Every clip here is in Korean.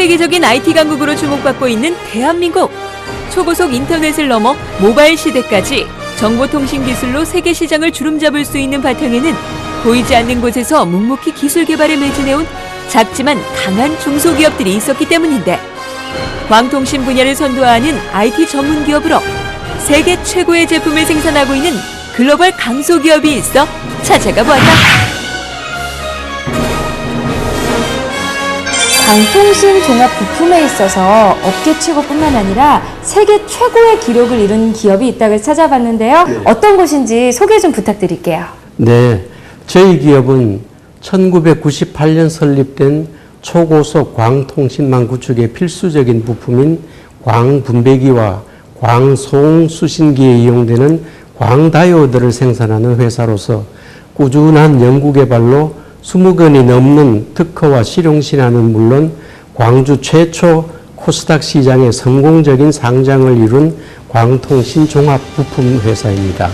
세계적인 IT 강국으로 주목받고 있는 대한민국. 초고속 인터넷을 넘어 모바일 시대까지 정보통신 기술로 세계 시장을 주름잡을 수 있는 바탕에는 보이지 않는 곳에서 묵묵히 기술 개발에 매진해온 작지만 강한 중소기업들이 있었기 때문인데, 광통신 분야를 선도하는 IT 전문 기업으로 세계 최고의 제품을 생산하고 있는 글로벌 강소기업이 있어 찾아가 보았다. 광통신 종합 부품에 있어서 업계 최고뿐만 아니라 세계 최고의 기록을 이룬 기업이 있다고 찾아봤는데요. 네. 어떤 곳인지 소개 좀 부탁드릴게요. 네, 저희 기업은 1998년 설립된 초고속 광통신망 구축의 필수적인 부품인 광분배기와 광송수신기에 이용되는 광다이오드를 생산하는 회사로서 꾸준한 연구개발로 20건이 넘는 특허와 실용신안은 물론 광주 최초 코스닥 시장의 성공적인 상장을 이룬 광통신 종합부품 회사입니다.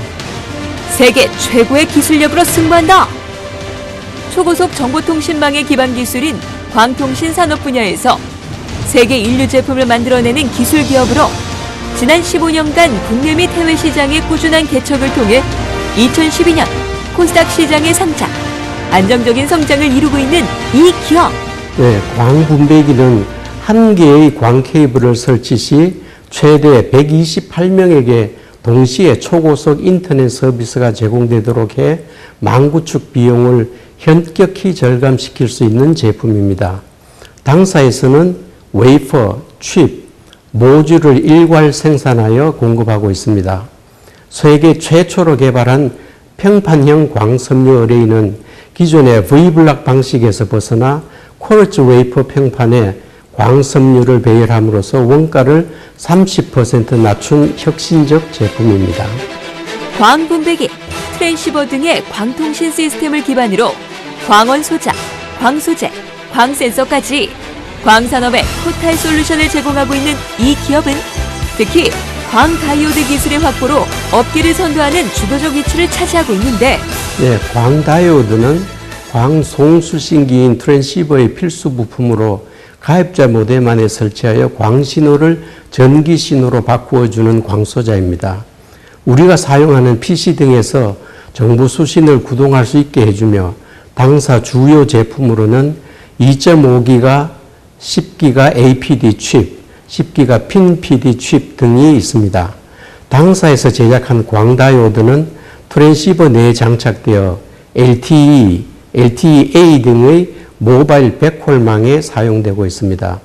세계 최고의 기술력으로 승부한다. 초고속 정보통신망의 기반 기술인 광통신 산업 분야에서 세계 인류 제품을 만들어내는 기술 기업으로 지난 15년간 국내 및 해외 시장의 꾸준한 개척을 통해 2012년 코스닥 시장에 상장, 안정적인 성장을 이루고 있는 이 기업. 네, 광분배기는 한 개의 광 케이블을 설치 시 최대 128명에게 동시에 초고속 인터넷 서비스가 제공되도록 해 망구축 비용을 현격히 절감시킬 수 있는 제품입니다. 당사에서는 웨이퍼, 칩, 모듈을 일괄 생산하여 공급하고 있습니다. 세계 최초로 개발한 평판형 광섬유 어레이는 기존의 V블락 방식에서 벗어나 쿼르츠 웨이퍼 평판에 광섬유를 배열함으로써 원가를 30% 낮춘 혁신적 제품입니다. 광분배기, 트랜시버 등의 광통신 시스템을 기반으로 광원 소자, 광소재, 광센서까지 광산업에 토탈 솔루션을 제공하고 있는 이 기업은 특히 광다이오드 기술의 확보로 업계를 선도하는 주도적 위치를 차지하고 있는데, 네, 광다이오드는 광송수신기인 트랜시버의 필수 부품으로 가입자 모뎀 안에 설치하여 광신호를 전기신호로 바꾸어주는 광소자입니다. 우리가 사용하는 PC 등에서 정보 수신을 구동할 수 있게 해주며 당사 주요 제품으로는 2.5기가 10기가 APD 칩, 10기가 핀 PD 칩 등이 있습니다. 당사에서 제작한 광다이오드는 트랜시버 내에 장착되어 LTE, LTE-A 등의 모바일 백홀망에 사용되고 있습니다.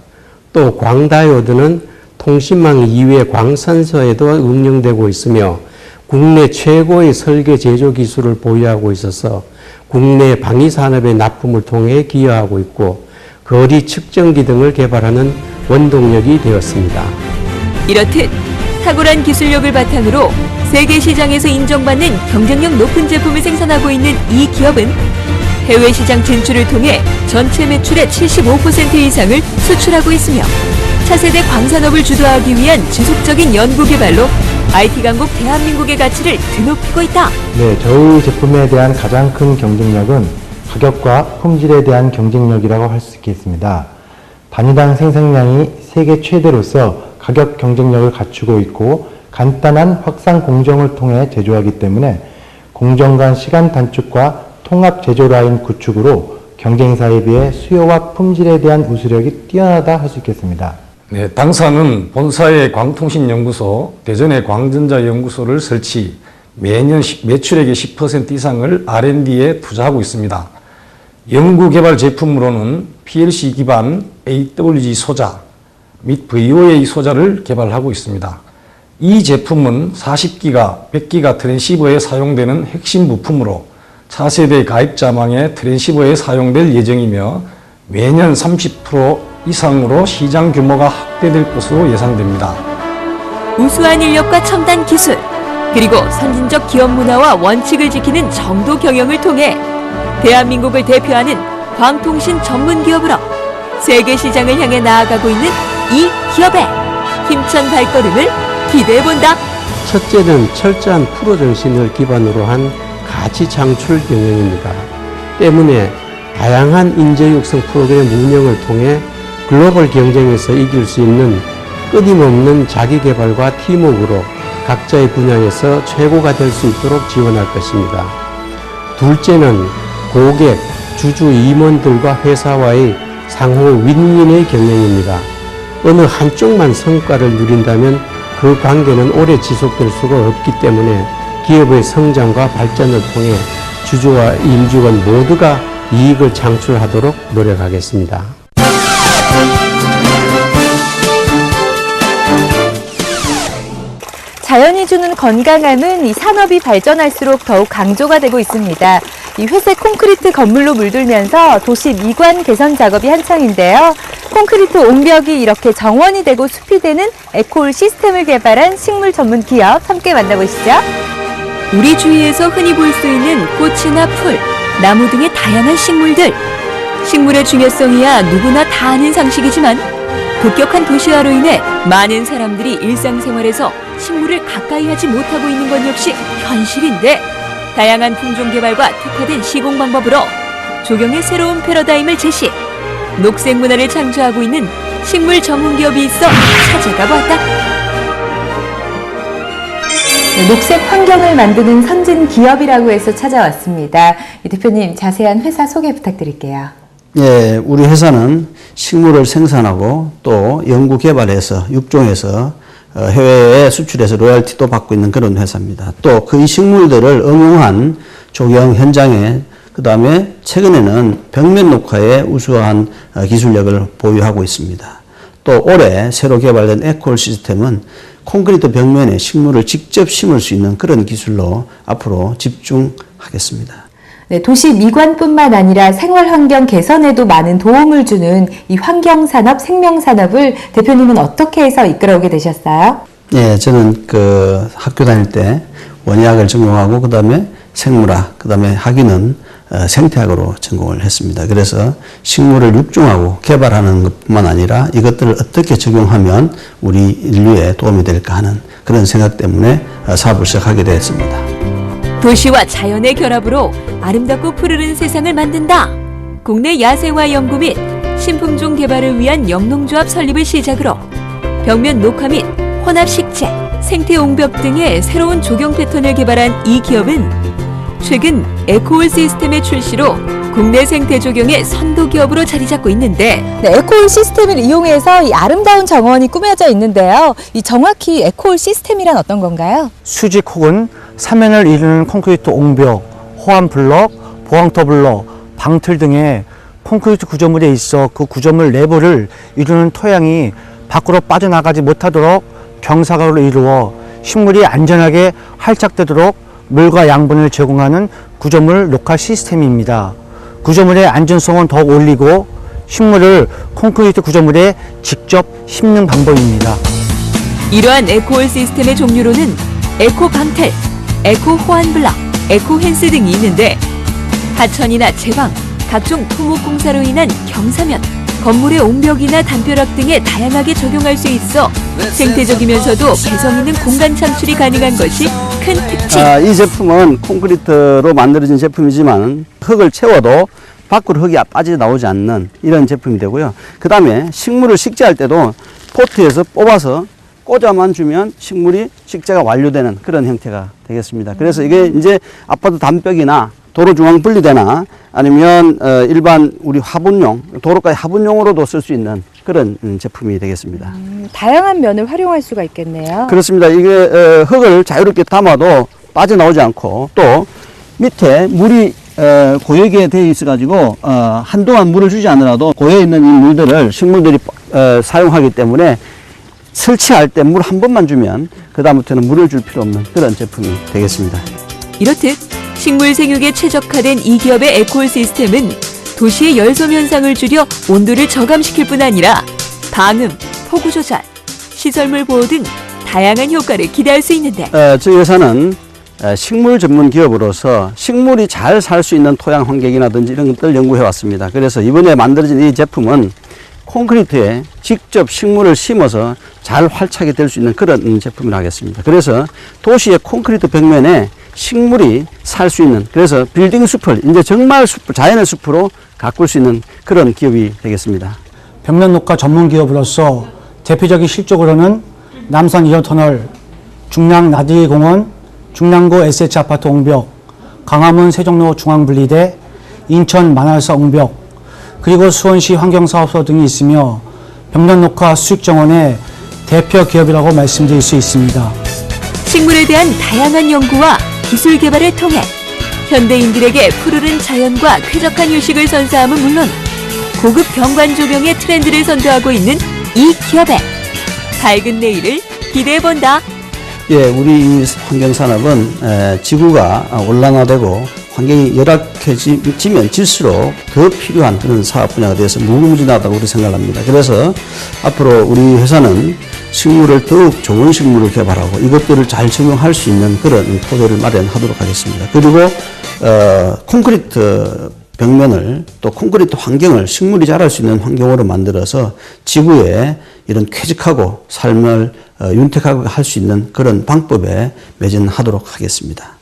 또 광다이오드는 통신망 이외 광선서에도 응용되고 있으며 국내 최고의 설계 제조 기술을 보유하고 있어서 국내 방위산업의 납품을 통해 기여하고 있고 거리 측정기 등을 개발하는 원동력이 되었습니다. 이렇듯 탁월한 기술력을 바탕으로 세계 시장에서 인정받는 경쟁력 높은 제품을 생산하고 있는 이 기업은 해외 시장 진출을 통해 전체 매출의 75% 이상을 수출하고 있으며 차세대 광산업을 주도하기 위한 지속적인 연구개발로 IT 강국 대한민국의 가치를 드높이고 있다. 네, 저희 제품에 대한 가장 큰 경쟁력은 가격과 품질에 대한 경쟁력이라고 할 수 있겠습니다. 단위당 생산량이 세계 최대로서 가격 경쟁력을 갖추고 있고 간단한 확산 공정을 통해 제조하기 때문에 공정 간 시간 단축과 통합 제조 라인 구축으로 경쟁사에 비해 수요와 품질에 대한 우수력이 뛰어나다 할 수 있겠습니다. 네, 당사는 본사의 광통신연구소, 대전의 광전자연구소를 설치, 매년 매출액의 10% 이상을 R&D에 투자하고 있습니다. 연구개발 제품으로는 PLC 기반 AWG 소자 및 VOA 소자를 개발하고 있습니다. 이 제품은 40기가, 100기가 트랜시버에 사용되는 핵심 부품으로 차세대 가입자망의 트랜시버에 사용될 예정이며 매년 30% 이상으로 시장 규모가 확대될 것으로 예상됩니다. 우수한 인력과 첨단 기술, 그리고 선진적 기업 문화와 원칙을 지키는 정도 경영을 통해 대한민국을 대표하는 광통신 전문 기업으로 세계 시장을 향해 나아가고 있는 이 기업의 힘찬 발걸음을 기대해본다. 첫째는 철저한 프로 정신을 기반으로 한 가치 창출 경영입니다. 때문에 다양한 인재 육성 프로그램 운영을 통해 글로벌 경쟁에서 이길 수 있는 끊임없는 자기 개발과 팀워크로 각자의 분야에서 최고가 될 수 있도록 지원할 것입니다. 둘째는 고객, 주주 임원들과 회사와의 상호 윈윈의 경영입니다. 어느 한쪽만 성과를 누린다면 그 관계는 오래 지속될 수가 없기 때문에 기업의 성장과 발전을 통해 주주와 임직원 모두가 이익을 창출하도록 노력하겠습니다. 자연이 주는 건강함은 이 산업이 발전할수록 더욱 강조가 되고 있습니다. 이 회색 콘크리트 건물로 물들면서 도시 미관 개선 작업이 한창인데요. 콘크리트 옹벽이 이렇게 정원이 되고 숲이 되는 에코올 시스템을 개발한 식물 전문 기업 함께 만나보시죠. 우리 주위에서 흔히 볼 수 있는 꽃이나 풀, 나무 등의 다양한 식물들. 식물의 중요성이야 누구나 다 아는 상식이지만 급격한 도시화로 인해 많은 사람들이 일상생활에서 식물을 가까이 하지 못하고 있는 건 역시 현실인데, 다양한 품종 개발과 특화된 시공 방법으로 조경의 새로운 패러다임을 제시, 녹색 문화를 창조하고 있는 식물 전문 기업이 있어 찾아가 봤다. 녹색 환경을 만드는 선진 기업이라고 해서 찾아왔습니다. 이 대표님, 자세한 회사 소개 부탁드릴게요. 예, 우리 회사는 식물을 생산하고 또 연구 개발해서 육종해서 해외에 수출해서 로열티도 받고 있는 그런 회사입니다. 또 그 식물들을 응용한 조경 현장에, 그 다음에 최근에는 벽면 녹화에 우수한 기술력을 보유하고 있습니다. 또 올해 새로 개발된 에코올 시스템은 콘크리트 벽면에 식물을 직접 심을 수 있는 그런 기술로 앞으로 집중하겠습니다. 네, 도시 미관뿐만 아니라 생활 환경 개선에도 많은 도움을 주는 이 환경산업, 생명산업을 대표님은 어떻게 해서 이끌어오게 되셨어요? 예, 저는 그 학교 다닐 때 원예학을 전공하고 그다음에 생물학, 그다음에 학위는 생태학으로 전공을 했습니다. 그래서 식물을 육종하고 개발하는 것뿐만 아니라 이것들을 어떻게 적용하면 우리 인류에 도움이 될까 하는 그런 생각 때문에 사업을 시작하게 되었습니다. 도시와 자연의 결합으로 아름답고 푸르른 세상을 만든다. 국내 야생화 연구 및 신품종 개발을 위한 영농조합 설립을 시작으로 벽면 녹화 및 혼합 식재, 생태 옹벽 등의 새로운 조경 패턴을 개발한 이 기업은 최근 에코올 시스템의 출시로 국내 생태 조경의 선도 기업으로 자리 잡고 있는데, 네, 에코올 시스템을 이용해서 이 아름다운 정원이 꾸며져 있는데요. 이 정확히 에코올 시스템이란 어떤 건가요? 수직 혹은 사면을 이루는 콘크리트 옹벽, 호환 블럭, 보강토 블럭, 방틀 등의 콘크리트 구조물에 있어 그 구조물 내부를 이루는 토양이 밖으로 빠져나가지 못하도록 경사각으로 이루어 식물이 안전하게 활착되도록 물과 양분을 제공하는 구조물 녹화 시스템입니다. 구조물의 안전성은 더욱 올리고 식물을 콘크리트 구조물에 직접 심는 방법입니다. 이러한 에코올 시스템의 종류로는 에코 방틀, 에코 호환 블럭, 에코 헨스 등이 있는데, 하천이나 제방, 각종 토목공사로 인한 경사면, 건물의 옹벽이나 담벼락 등에 다양하게 적용할 수 있어 생태적이면서도 개성 있는 공간 창출이 가능한 것이 큰 특징. 이 제품은 콘크리트로 만들어진 제품이지만 흙을 채워도 밖으로 흙이 빠져나오지 않는 이런 제품이 되고요. 그 다음에 식물을 식재할 때도 포트에서 뽑아서 꽂아만 주면 식물이 식재가 완료되는 그런 형태가 되겠습니다. 그래서 이게 이제 아파트 담벽이나 도로 중앙 분리대나 아니면 일반 우리 화분용, 도로까지 화분용으로도 쓸 수 있는 그런 제품이 되겠습니다. 다양한 면을 활용할 수가 있겠네요. 그렇습니다. 이게 흙을 자유롭게 담아도 빠져나오지 않고, 또 밑에 물이 고여있게 되어 있어 가지고 한동안 물을 주지 않으라도 고여 있는 이 물들을 식물들이 사용하기 때문에 설치할 때 물 한 번만 주면 그 다음부터는 물을 줄 필요 없는 그런 제품이 되겠습니다. 이렇듯 식물 생육에 최적화된 이 기업의 에코올 시스템은 도시의 열섬 현상을 줄여 온도를 저감시킬 뿐 아니라 방음, 폭우 조절, 시설물 보호 등 다양한 효과를 기대할 수 있는데, 저희 회사는 식물 전문 기업으로서 식물이 잘 살 수 있는 토양 환경이라든지 이런 것들을 연구해 왔습니다. 그래서 이번에 만들어진 이 제품은 콘크리트에 직접 식물을 심어서 잘 활착이 될 수 있는 그런 제품을 하겠습니다. 그래서 도시의 콘크리트 벽면에 식물이 살 수 있는, 그래서 빌딩 숲을 이제 정말 숲, 자연의 숲으로 가꿀 수 있는 그런 기업이 되겠습니다. 벽면 녹화 전문 기업으로서 대표적인 실적으로는 남산 2호 터널, 중량 나들이 공원, 중량구 SH 아파트 옹벽, 강화문 세종로 중앙분리대, 인천 만화사 옹벽, 그리고 수원시 환경사업소 등이 있으며 벽면 녹화 수익 정원의 대표 기업이라고 말씀드릴 수 있습니다. 식물에 대한 다양한 연구와 기술 개발을 통해 현대인들에게 푸르른 자연과 쾌적한 휴식을 선사함은 물론 고급 경관 조명의 트렌드를 선도하고 있는 이 기업의 밝은 내일을 기대해본다. 예, 우리 이 환경산업은 지구가 온난화되고 환경이 열악해지면 질수록 더 필요한 그런 사업 분야가 되어서 무궁무진하다고 우리 생각합니다. 그래서 앞으로 우리 회사는 식물을 더욱 좋은 식물을 개발하고 이것들을 잘 적용할 수 있는 그런 토대를 마련하도록 하겠습니다. 그리고 콘크리트 벽면을 또 콘크리트 환경을 식물이 자랄 수 있는 환경으로 만들어서 지구에 이런 쾌적하고 삶을 윤택하게 할 수 있는 그런 방법에 매진하도록 하겠습니다.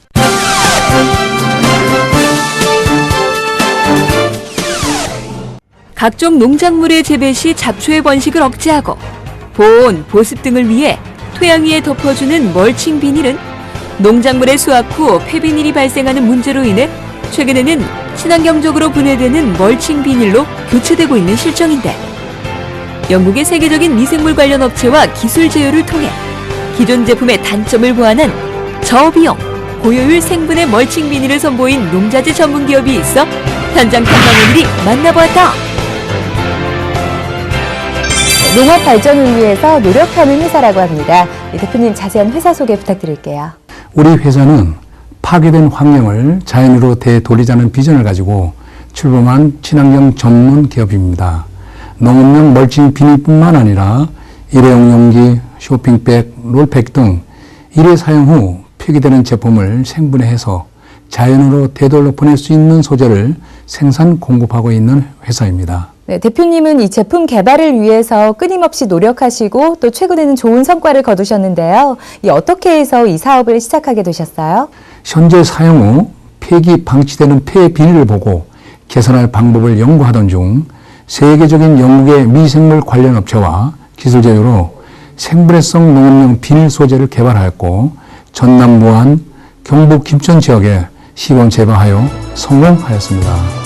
각종 농작물의 재배 시 잡초의 번식을 억제하고 보온, 보습 등을 위해 토양 위에 덮어주는 멀칭 비닐은 농작물의 수확 후 폐비닐이 발생하는 문제로 인해 최근에는 친환경적으로 분해되는 멀칭 비닐로 교체되고 있는 실정인데 영국의 세계적인 미생물 관련 업체와 기술 제휴를 통해 기존 제품의 단점을 보완한 저비용, 고효율 생분해 멀칭 비닐을 선보인 농자재 전문 기업이 있어 현장 탐방원들이 만나보았다. 농업 발전을 위해서 노력하는 회사라고 합니다. 대표님 자세한 회사 소개 부탁드릴게요. 우리 회사는 파괴된 환경을 자연으로 되돌리자는 비전을 가지고 출범한 친환경 전문 기업입니다. 농업용 멀칭 비닐뿐만 아니라 일회용 용기, 쇼핑백, 롤팩 등 일회 사용 후 폐기되는 제품을 생분해해서 자연으로 되돌려 보낼 수 있는 소재를 생산 공급하고 있는 회사입니다. 네, 대표님은 이 제품 개발을 위해서 끊임없이 노력하시고 또 최근에는 좋은 성과를 거두셨는데요. 어떻게 해서 이 사업을 시작하게 되셨어요? 현재 사용 후 폐기 방치되는 폐 비닐을 보고 개선할 방법을 연구하던 중 세계적인 영국의 미생물 관련 업체와 기술 제휴로 생분해성 농업용 비닐 소재를 개발하였고 전남 무안, 경북 김천 지역에 시범 재배하여 성공하였습니다.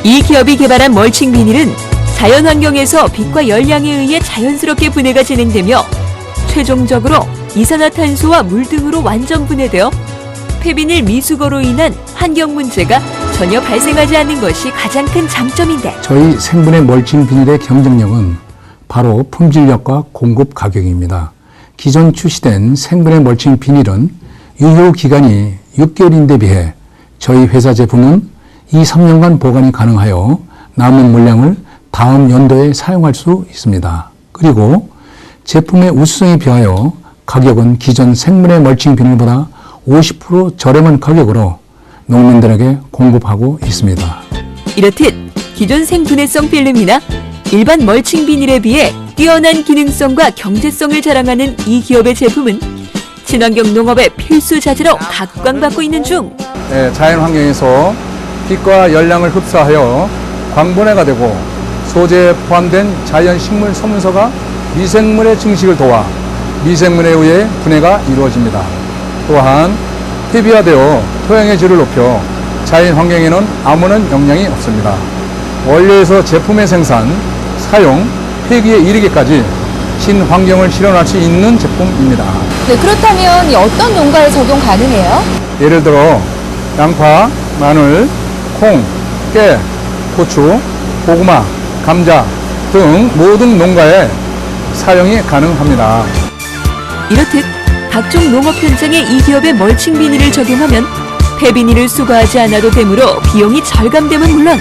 이 기업이 개발한 멀칭 비닐은 자연 환경에서 빛과 열량에 의해 자연스럽게 분해가 진행되며 최종적으로 이산화탄소와 물 등으로 완전 분해되어 폐비닐 미수거로 인한 환경 문제가 전혀 발생하지 않는 것이 가장 큰 장점인데 저희 생분해 멀칭 비닐의 경쟁력은 바로 품질력과 공급 가격입니다. 기존 출시된 생분해 멀칭 비닐은 유효 기간이 6개월인데 비해 저희 회사 제품은 2-3년간 보관이 가능하여 남은 물량을 다음 연도에 사용할 수 있습니다. 그리고 제품의 우수성에 비하여 가격은 기존 생분해 멀칭 비닐보다 50% 저렴한 가격으로 농민들에게 공급하고 있습니다. 이렇듯 기존 생분해성 필름이나 일반 멀칭 비닐에 비해 뛰어난 기능성과 경제성을 자랑하는 이 기업의 제품은 친환경 농업의 필수 자재로 각광받고 있는 중. 자연 환경에서 빛과 열량을 흡수하여 광분해가 되고 소재에 포함된 자연 식물 소문서가 미생물의 증식을 도와 미생물에 의해 분해가 이루어집니다. 또한 폐비화되어 토양의 질을 높여 자연 환경에는 아무런 영향이 없습니다. 원료에서 제품의 생산, 사용, 폐기에 이르기까지 친환경을 실현할 수 있는 제품입니다. 네, 그렇다면 어떤 농가에 적용 가능해요? 예를 들어 양파, 마늘, 콩, 깨, 고추, 고구마, 감자 등 모든 농가에 사용이 가능합니다. 이렇듯 각종 농업 현장에 이 기업의 멀칭 비닐을 적용하면 폐비닐을 수거하지 않아도 되므로 비용이 절감됨은 물론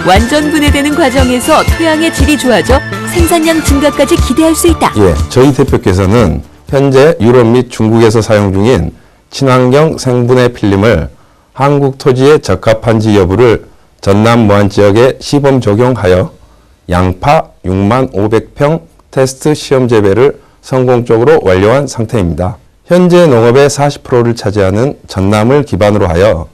완전 분해되는 과정에서 토양의 질이 좋아져 생산량 증가까지 기대할 수 있다. 저희 대표께서는 현재 유럽 및 중국에서 사용 중인 친환경 생분해 필름을 한국 토지에 적합한지 여부를 전남 무안 지역에 시범 적용하여 양파 6만 500평 테스트 시험 재배를 성공적으로 완료한 상태입니다. 현재 농업의 40%를 차지하는 전남을 기반으로 하여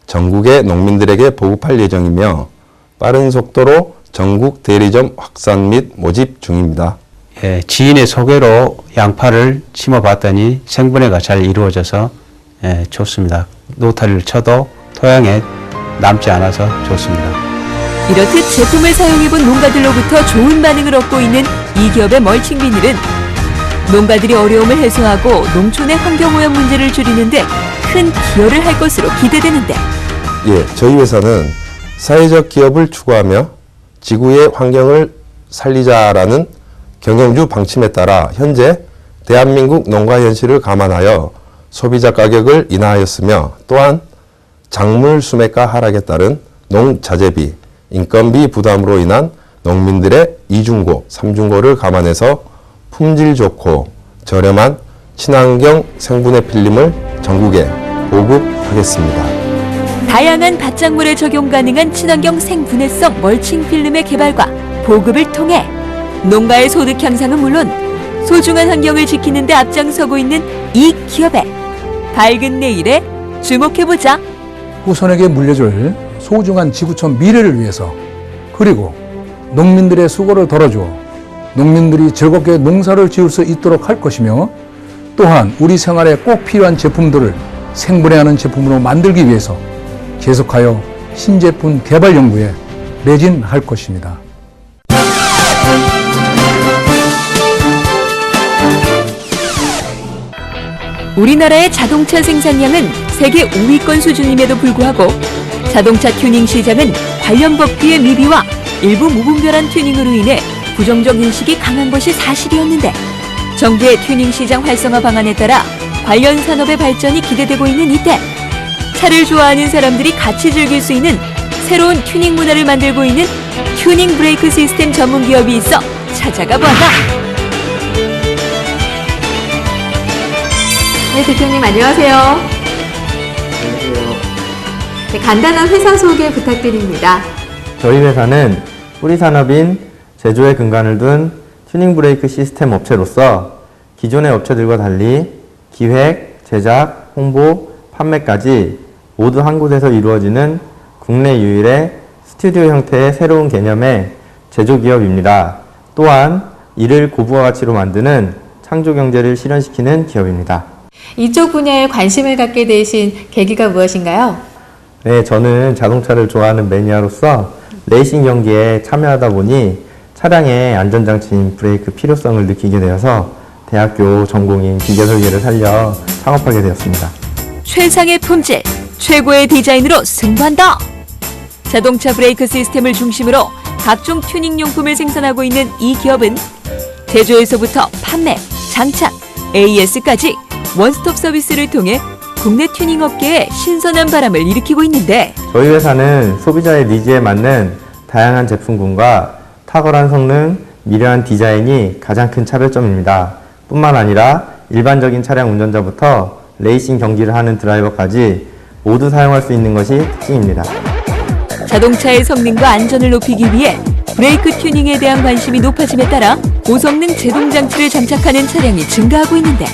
전국의 농민들에게 보급할 예정이며 빠른 속도로 전국 대리점 확산 및 모집 중입니다. 예, 지인의 소개로 양파를 심어봤더니 생분해가 잘 이루어져서 좋습니다. 노타리를 쳐도 토양에 남지 않아서 좋습니다. 이렇듯 제품을 사용해본 농가들로부터 좋은 반응을 얻고 있는 이 기업의 멀칭 비닐은 농가들이 어려움을 해소하고 농촌의 환경오염 문제를 줄이는데 큰 기여를 할 것으로 기대되는데, 예, 저희 회사는 사회적 기업을 추구하며 지구의 환경을 살리자라는 경영주 방침에 따라 현재 대한민국 농가 현실을 감안하여 소비자 가격을 인하하였으며, 또한 작물 수매가 하락에 따른 농자재비, 인건비 부담으로 인한 농민들의 이중고, 삼중고를 감안해서 품질 좋고 저렴한 친환경 생분해 필름을 전국에 보급하겠습니다. 다양한 밭작물에 적용 가능한 친환경 생분해성 멀칭 필름의 개발과 보급을 통해 농가의 소득 향상은 물론 소중한 환경을 지키는 데 앞장서고 있는 이 기업의 밝은 내일에 주목해보자. 후손에게 물려줄 소중한 지구촌 미래를 위해서, 그리고 농민들의 수고를 덜어주어 농민들이 즐겁게 농사를 지을 수 있도록 할 것이며, 또한 우리 생활에 꼭 필요한 제품들을 생분해하는 제품으로 만들기 위해서 계속하여 신제품 개발 연구에 매진할 것입니다. 우리나라의 자동차 생산량은 세계 5위권 수준임에도 불구하고 자동차 튜닝 시장은 관련 법규의 미비와 일부 무분별한 튜닝으로 인해 부정적 인식이 강한 것이 사실이었는데, 정부의 튜닝 시장 활성화 방안에 따라 관련 산업의 발전이 기대되고 있는 이때 차를 좋아하는 사람들이 같이 즐길 수 있는 새로운 튜닝 문화를 만들고 있는 튜닝 브레이크 시스템 전문 기업이 있어 찾아가 보았다. 네, 대표님 안녕하세요. 네, 간단한 회사 소개 부탁드립니다. 저희 회사는 뿌리 산업인 제조에 근간을 둔 튜닝 브레이크 시스템 업체로서 기존의 업체들과 달리 기획, 제작, 홍보, 판매까지 모두 한 곳에서 이루어지는 국내 유일의 스튜디오 형태의 새로운 개념의 제조기업입니다. 또한 이를 고부가 가치로 만드는 창조경제를 실현시키는 기업입니다. 이쪽 분야에 관심을 갖게 되신 계기가 무엇인가요? 네, 저는 자동차를 좋아하는 매니아로서 레이싱 경기에 참여하다 보니 차량의 안전장치인 브레이크 필요성을 느끼게 되어서 대학교 전공인 기계설계를 살려 창업하게 되었습니다. 최상의 품질, 최고의 디자인으로 승부한다. 자동차 브레이크 시스템을 중심으로 각종 튜닝 용품을 생산하고 있는 이 기업은 제조에서부터 판매, 장착, AS까지 원스톱 서비스를 통해 국내 튜닝 업계에 신선한 바람을 일으키고 있는데, 저희 회사는 소비자의 니즈에 맞는 다양한 제품군과 탁월한 성능, 미려한 디자인이 가장 큰 차별점입니다. 뿐만 아니라 일반적인 차량 운전자부터 레이싱 경기를 하는 드라이버까지 모두 사용할 수 있는 것이 특징입니다. 자동차의 성능과 안전을 높이기 위해 브레이크 튜닝에 대한 관심이 높아짐에 따라 고성능 제동 장치를 장착하는 차량이 증가하고 있는데,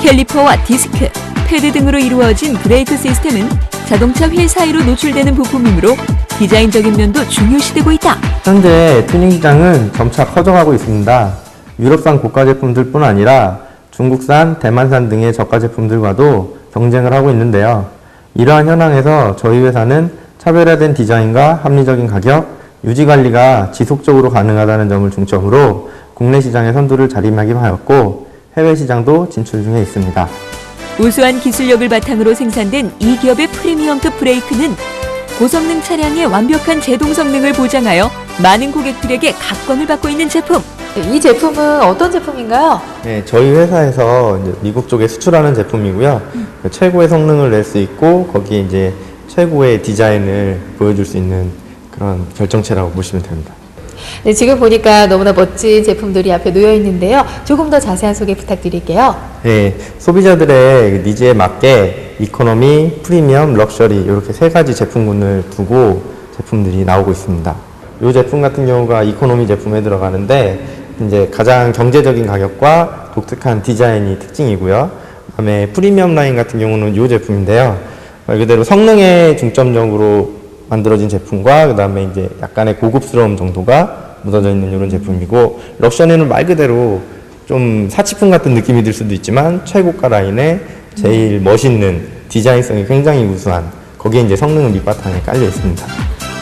캘리퍼와 디스크, 패드 등으로 이루어진 브레이크 시스템은 자동차 휠 사이로 노출되는 부품이므로 디자인적인 면도 중요시되고 있다. 현재 튜닝 시장은 점차 커져가고 있습니다. 유럽산 고가 제품들뿐 아니라 중국산, 대만산 등의 저가 제품들과도 경쟁을 하고 있는데요. 이러한 현황에서 저희 회사는 차별화된 디자인과 합리적인 가격, 유지 관리가 지속적으로 가능하다는 점을 중점으로 국내 시장의 선두를 자리매김하였고 해외 시장도 진출 중에 있습니다. 우수한 기술력을 바탕으로 생산된 이 기업의 프리미엄급 브레이크는 고성능 차량의 완벽한 제동 성능을 보장하여 많은 고객들에게 각광을 받고 있는 제품. 이 제품은 어떤 제품인가요? 네, 저희 회사에서 이제 미국 쪽에 수출하는 제품이고요. 최고의 성능을 낼 수 있고 거기에 이제 최고의 디자인을 보여줄 수 있는 그런 결정체라고 보시면 됩니다. 네, 지금 보니까 너무나 멋진 제품들이 앞에 놓여 있는데요. 조금 더 자세한 소개 부탁드릴게요. 네, 소비자들의 니즈에 맞게 이코노미, 프리미엄, 럭셔리 이렇게 세 가지 제품군을 두고 제품들이 나오고 있습니다. 이 제품 같은 경우가 이코노미 제품에 들어가는데 이제 가장 경제적인 가격과 독특한 디자인이 특징이고요. 그다음에 프리미엄 라인 같은 경우는 이 제품인데요. 말 그대로 성능에 중점적으로 만들어진 제품과 그다음에 이제 약간의 고급스러움 정도가 묻어져 있는 이런 제품이고, 럭셔리는 말 그대로 좀 사치품 같은 느낌이 들 수도 있지만 최고가 라인의 제일 멋있는 디자인성이 굉장히 우수한, 거기에 이제 성능은 밑바탕에 깔려 있습니다.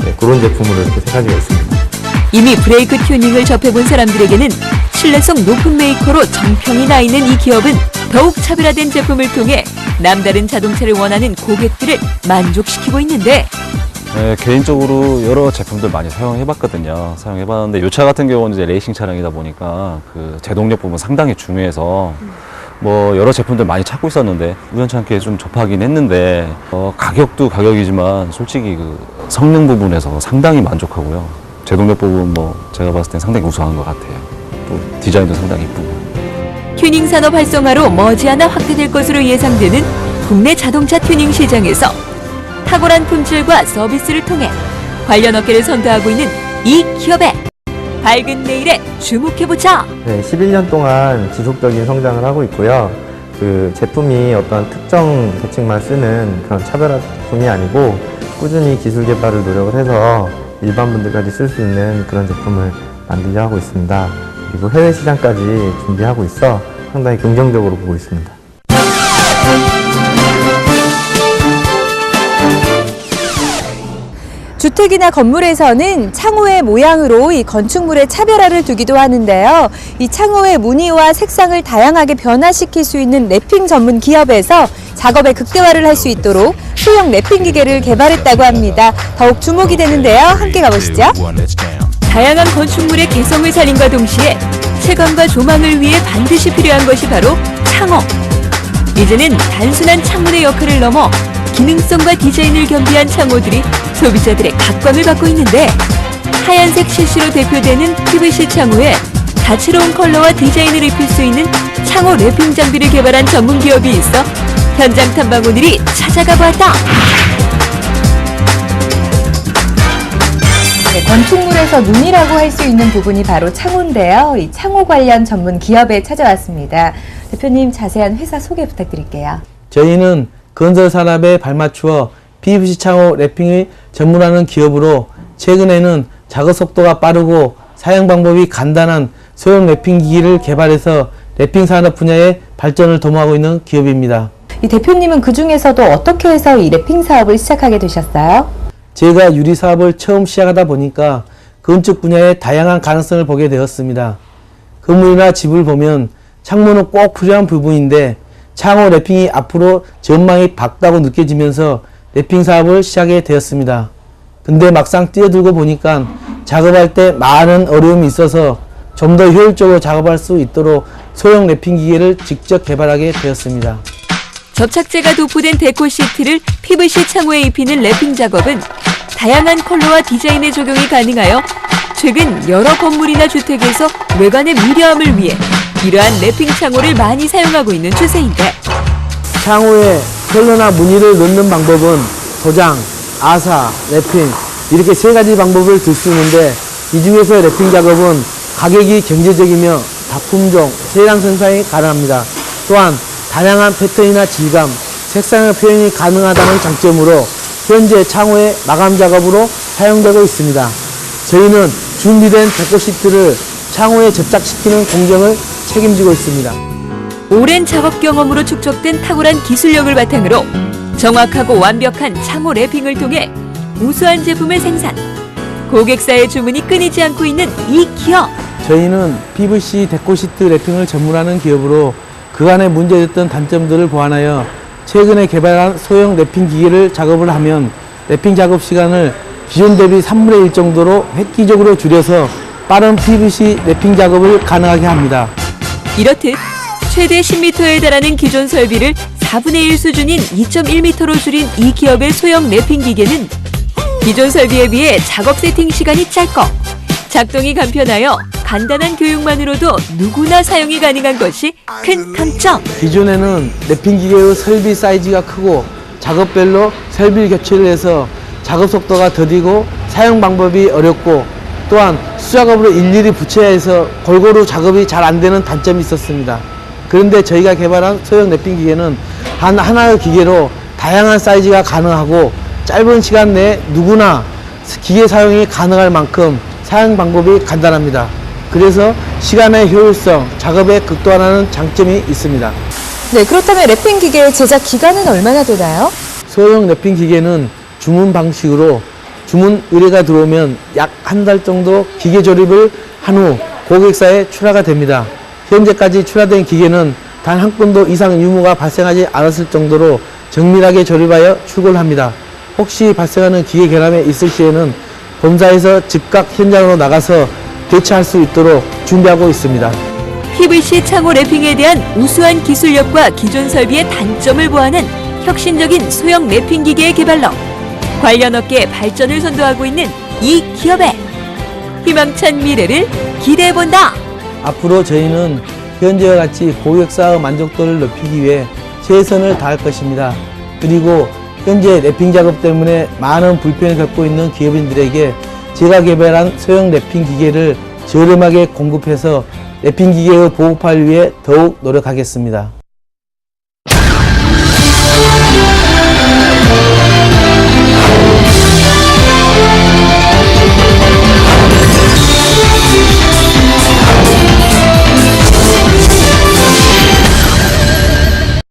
네, 그런 제품으로 이렇게 세 가지가 있습니다. 이미 브레이크 튜닝을 접해본 사람들에게는 신뢰성 높은 메이커로 정평이 나 있는 이 기업은 더욱 차별화된 제품을 통해 남다른 자동차를 원하는 고객들을 만족시키고 있는데, 네, 개인적으로 여러 제품들 많이 사용해봤거든요. 사용해봤는데 이 차 같은 경우는 이제 레이싱 차량이다 보니까 그 제동력 부분 상당히 중요해서 뭐 여러 제품들 많이 찾고 있었는데 우연찮게 좀 접하긴 했는데 가격도 가격이지만 솔직히 그 성능 부분에서 상당히 만족하고요. 제동력 부분 뭐 제가 봤을 땐 상당히 우수한 것 같아요. 또 디자인도 상당히 이쁘고. 튜닝 산업 활성화로 머지않아 확대될 것으로 예상되는 국내 자동차 튜닝 시장에서 탁월한 품질과 서비스를 통해 관련 업계를 선도하고 있는 이 기업의 밝은 내일에 주목해보자. 네, 11년 동안 지속적인 성장을 하고 있고요. 그 제품이 어떤 특정 계층만 쓰는 그런 차별화 제품이 아니고 꾸준히 기술 개발을 노력을 해서 일반 분들까지 쓸 수 있는 그런 제품을 만들려 하고 있습니다. 그리고 해외 시장까지 준비하고 있어 상당히 긍정적으로 보고 있습니다. 주택이나 건물에서는 창호의 모양으로 이 건축물의 차별화를 두기도 하는데요. 이 창호의 무늬와 색상을 다양하게 변화시킬 수 있는 랩핑 전문 기업에서 작업의 극대화를 할 수 있도록 소형 랩핑 기계를 개발했다고 합니다. 더욱 주목이 되는데요. 함께 가보시죠. 다양한 건축물의 개성을 살림과 동시에 채광과 조망을 위해 반드시 필요한 것이 바로 창호. 이제는 단순한 창문의 역할을 넘어 기능성과 디자인을 겸비한 창호들이 소비자들의 각광을 받고 있는데, 하얀색 실시로 대표되는 PVC 창호에 다채로운 컬러와 디자인을 입힐 수 있는 창호 랩핑 장비를 개발한 전문 기업이 있어 현장 탐방 오늘이 찾아가 보았다. 네, 건축물에서 눈이라고 할 수 있는 부분이 바로 창호인데요. 이 창호 관련 전문 기업에 찾아왔습니다. 대표님, 자세한 회사 소개 부탁드릴게요. 저희는 건설 산업에 발맞추어 PVC 창호 랩핑을 전문하는 기업으로 최근에는 작업 속도가 빠르고 사용 방법이 간단한 소형 랩핑 기기를 개발해서 랩핑 산업 분야의 발전을 도모하고 있는 기업입니다. 이 대표님은 그 중에서도 어떻게 해서 이 랩핑 사업을 시작하게 되셨어요? 제가 유리 사업을 처음 시작하다 보니까 건축 분야의 다양한 가능성을 보게 되었습니다. 건물이나 집을 보면 창문은 꼭 필요한 부분인데 창호 랩핑이 앞으로 전망이 밝다고 느껴지면서 랩핑 사업을 시작하게 되었습니다. 근데 막상 뛰어들고 보니까 작업할 때 많은 어려움이 있어서 좀 더 효율적으로 작업할 수 있도록 소형 랩핑 기계를 직접 개발하게 되었습니다. 접착제가 도포된 데코 시트를 PVC 창호에 입히는 랩핑 작업은 다양한 컬러와 디자인의 적용이 가능하여 최근 여러 건물이나 주택에서 외관의 미려함을 위해 이러한 랩핑 창호를 많이 사용하고 있는 추세인데, 창호에 컬러나 무늬를 넣는 방법은 도장, 아사, 랩핑 이렇게 세 가지 방법을 들 수 있는데, 이 중에서 랩핑 작업은 가격이 경제적이며 다품종, 세량 생산이 가능합니다. 또한 다양한 패턴이나 질감, 색상의 표현이 가능하다는 장점으로 현재 창호의 마감 작업으로 사용되고 있습니다. 저희는 준비된 데코 시트를 창호에 접착시키는 공정을 책임지고 있습니다. 오랜 작업 경험으로 축적된 탁월한 기술력을 바탕으로 정확하고 완벽한 창호 랩핑을 통해 우수한 제품을 생산. 고객사의 주문이 끊이지 않고 있는 이 기업. 저희는 PVC 데코 시트 랩핑을 전문하는 기업으로 그간의 문제였던 단점들을 보완하여 최근에 개발한 소형 랩핑 기계를 작업을 하면 랩핑 작업 시간을 기존 대비 3분의 1 정도로 획기적으로 줄여서 빠른 PVC 랩핑 작업을 가능하게 합니다. 이렇듯 최대 10m에 달하는 기존 설비를 4분의 1 수준인 2.1m로 줄인 이 기업의 소형 랩핑 기계는 기존 설비에 비해 작업 세팅 시간이 짧고 작동이 간편하여 간단한 교육만으로도 누구나 사용이 가능한 것이 큰 강점. 기존에는 랩핑 기계의 설비 사이즈가 크고 작업별로 설비 교체를 해서 작업 속도가 더디고 사용 방법이 어렵고 또한 수작업으로 일일이 붙여야 해서 골고루 작업이 잘 안 되는 단점이 있었습니다. 그런데 저희가 개발한 소형 랩핑 기계는 하나의 기계로 다양한 사이즈가 가능하고 짧은 시간 내에 누구나 기계 사용이 가능할 만큼 사용 방법이 간단합니다. 그래서 시간의 효율성, 작업에 극도화하는 장점이 있습니다. 네, 그렇다면 랩핑 기계의 제작 기간은 얼마나 되나요? 소형 랩핑 기계는 주문 방식으로 주문 의뢰가 들어오면 약 한 달 정도 기계 조립을 한 후 고객사에 출하가 됩니다. 현재까지 출하된 기계는 단 한 건도 이상 유무가 발생하지 않았을 정도로 정밀하게 조립하여 출고를 합니다. 혹시 발생하는 기계 결함이 있을 시에는 본사에서 즉각 현장으로 나가서 대처할 수 있도록 준비하고 있습니다. PVC 창호 랩핑에 대한 우수한 기술력과 기존 설비의 단점을 보완한 혁신적인 소형 랩핑 기계의 개발로 관련 업계 발전을 선도하고 있는 이 기업의 희망찬 미래를 기대해본다. 앞으로 저희는 현재와 같이 고객사의 만족도를 높이기 위해 최선을 다할 것입니다. 그리고 현재 랩핑 작업 때문에 많은 불편을 겪고 있는 기업인들에게 제가 개발한 소형 랩핑 기계를 저렴하게 공급해서 랩핑 기계의 보급화를 위해 더욱 노력하겠습니다.